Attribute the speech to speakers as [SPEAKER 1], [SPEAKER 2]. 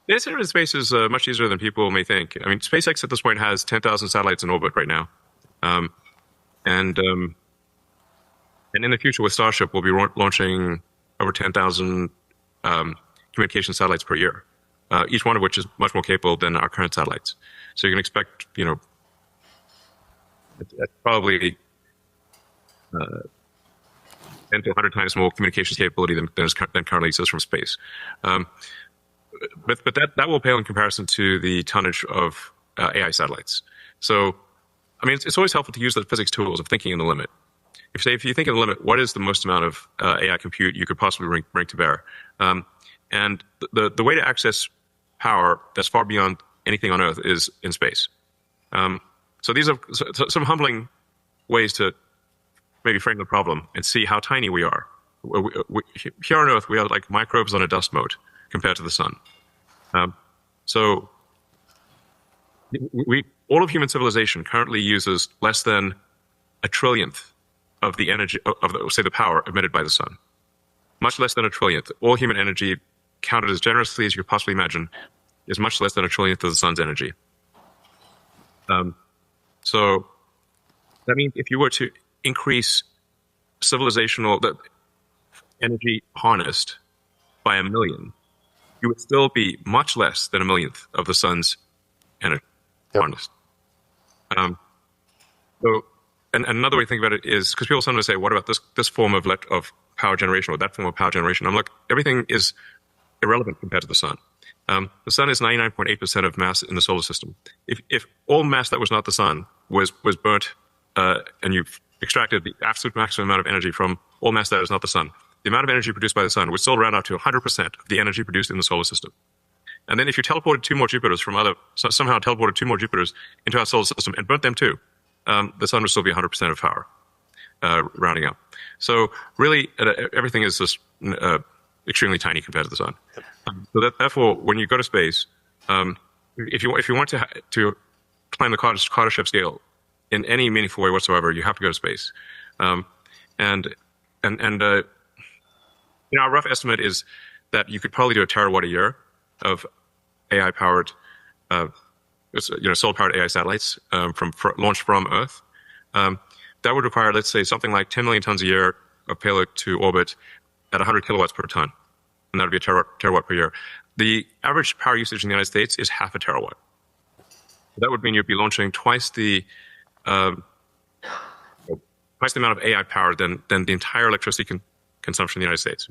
[SPEAKER 1] Data center in space is much easier than people may think. I mean, SpaceX at this point has 10,000 satellites in orbit right now. Um, and and in the future with Starship, we'll be launching over 10,000 communication satellites per year, each one of which is much more capable than our current satellites. So you can expect, probably 10 to 100 times more communications capability than currently exists from space. Um, but that will pale in comparison to the tonnage of AI satellites. So, I mean, it's always helpful to use the physics tools of thinking in the limit. If you think in the limit, what is the most amount of AI compute you could possibly bring to bear? And the way to access power that's far beyond anything on Earth is in space. So these are some humbling ways to maybe frame the problem and see how tiny we are. Here on Earth, we are like microbes on a dust mote compared to the sun. So all of human civilization currently uses less than a trillionth of the energy of say the power emitted by the sun. Much less than a trillionth. All human energy, counted as generously as you could possibly imagine, is much less than a trillionth of the sun's energy. So that means if you were to increase the energy harnessed by 1,000,000, you would still be much less than 1,000,000th of the sun's energy harnessed. So, and another way to think about it is because people sometimes say, "What about this form of power generation or that form of power generation?" I'm like, everything is irrelevant compared to the sun. The sun is 99.8% of mass in the solar system. If all mass that was not the sun was burnt, and you've extracted the absolute maximum amount of energy from all mass that is not the sun, the amount of energy produced by the sun would still round out to 100% of the energy produced in the solar system. And then if you somehow teleported two more Jupiters into our solar system and burnt them too, the sun would still be 100% of power, rounding up. So really, everything is just extremely tiny compared to the sun. Therefore, when you go to space, if you want to climb the Kardashev scale in any meaningful way whatsoever, you have to go to space. Our rough estimate is that you could probably do a terawatt a year of AI-powered, solar-powered AI satellites launched from Earth. That would require, let's say, something like 10 million tons a year of payload to orbit at 100 kilowatts per ton, and that would be a terawatt per year. The average power usage in the United States is half a terawatt. That would mean you'd be launching twice the amount of AI power than the entire electricity consumption in the United States.